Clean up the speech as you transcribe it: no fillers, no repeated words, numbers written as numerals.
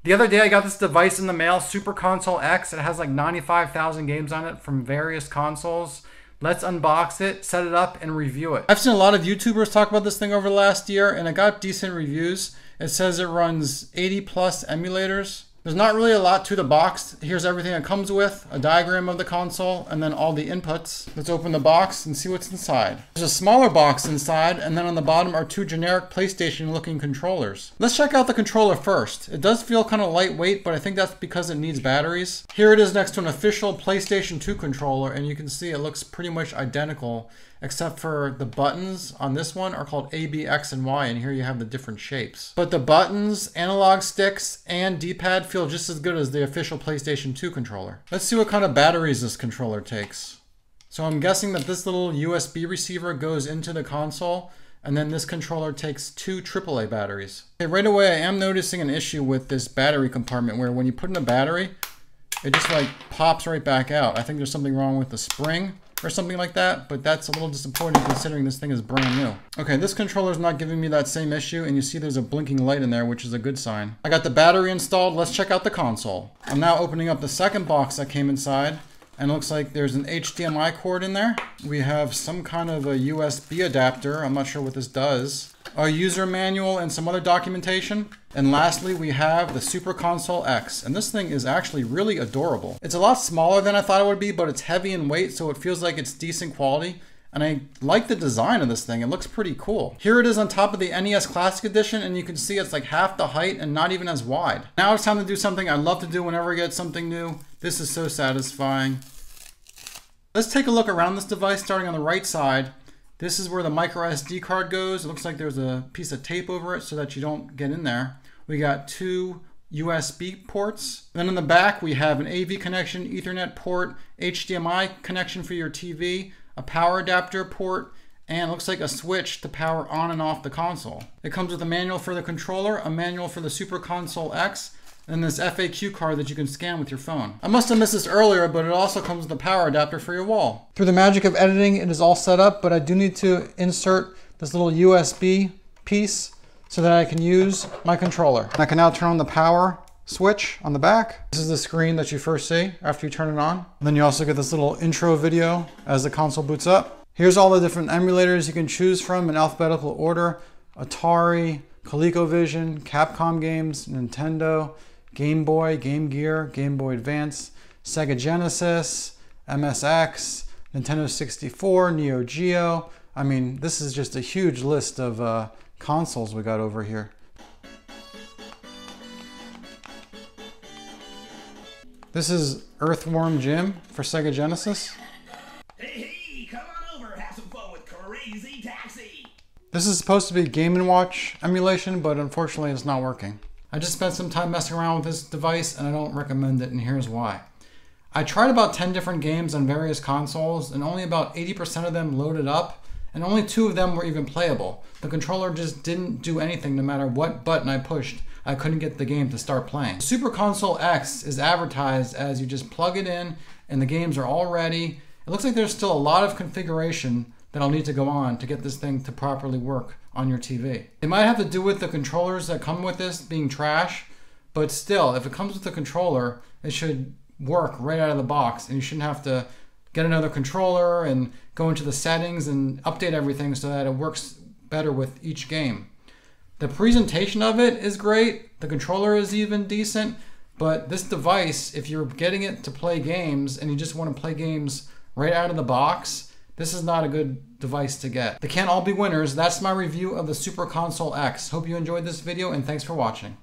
The other day I got this device in the mail, Super Console X. It has like 95,000 games on it from various consoles. Let's unbox it, set it up, and review it. I've seen a lot of YouTubers talk about this thing over the last year, and it got decent reviews. It says it runs 80 plus emulators. There's not really a lot to the box. Here's everything it comes with, a diagram of the console, and then all the inputs. Let's open the box and see what's inside. There's a smaller box inside, and then on the bottom are two generic PlayStation looking controllers. Let's check out the controller first. It does feel kind of lightweight, but I think that's because it needs batteries. Here it is next to an official PlayStation 2 controller, and you can see it looks pretty much identical, except for the buttons on this one are called A, B, X, and Y, and here you have the different shapes. But the buttons, analog sticks, and D-pad feel just as good as the official PlayStation 2 controller. Let's see what kind of batteries this controller takes. So I'm guessing that this little USB receiver goes into the console, and then this controller takes two AAA batteries. Okay, right away I am noticing an issue with this battery compartment where when you put in a battery, it just like pops right back out. I think there's something wrong with the spring or something like that, but that's a little disappointing considering this thing is brand new. Okay, this controller is not giving me that same issue, and you see there's a blinking light in there, which is a good sign. I got the battery installed. Let's check out the console. I'm now opening up the second box that came inside, and it looks like there's an HDMI cord in there. We have some kind of a USB adapter. I'm not sure what this does. A user manual and some other documentation. And lastly, we have the Super Console X, and this thing is actually really adorable. It's a lot smaller than I thought it would be, but it's heavy in weight, so it feels like it's decent quality. And I like the design of this thing. It looks pretty cool. Here it is on top of the NES Classic Edition, and you can see it's like half the height and not even as wide. Now it's time to do something I love to do whenever I get something new. This is so satisfying. Let's take a look around this device, starting on the right side. This is where the micro SD card goes. It looks like there's a piece of tape over it so that you don't get in there. We got two USB ports. Then in the back, we have an AV connection, Ethernet port, HDMI connection for your TV, a power adapter port, and it looks like a switch to power on and off the console. It comes with a manual for the controller, a manual for the Super Console X, and this FAQ card that you can scan with your phone. I must have missed this earlier, but it also comes with a power adapter for your wall. Through the magic of editing, it is all set up, but I do need to insert this little USB piece so that I can use my controller. I can now turn on the power switch on the back. This is the screen that you first see after you turn it on. And then you also get this little intro video as the console boots up. Here's all the different emulators you can choose from in alphabetical order: Atari, ColecoVision, Capcom games, Nintendo, Game Boy, Game Gear, Game Boy Advance, Sega Genesis, MSX, Nintendo 64, Neo Geo. I mean, this is just a huge list of consoles we got over here. This is Earthworm Jim for Sega Genesis. Hey, come on over, have some fun with Crazy Taxi. This is supposed to be Game & Watch emulation, but unfortunately it's not working. I just spent some time messing around with this device and I don't recommend it, and here's why. I tried about 10 different games on various consoles and only about 80% of them loaded up, and only 2 of them were even playable. The controller just didn't do anything no matter what button I pushed. I couldn't get the game to start playing. Super Console X is advertised as you just plug it in and the games are all ready. It looks like there's still a lot of configuration that I'll need to go on to get this thing to properly work on your TV. It might have to do with the controllers that come with this being trash, but still, if it comes with the controller, it should work right out of the box, and you shouldn't have to get another controller and go into the settings and update everything so that it works better with each game. The presentation of it is great, the controller is even decent, but this device, if you're getting it to play games and you just want to play games right out of the box, this is not a good device to get. They can't all be winners. That's my review of the Super Console X. Hope you enjoyed this video, and thanks for watching.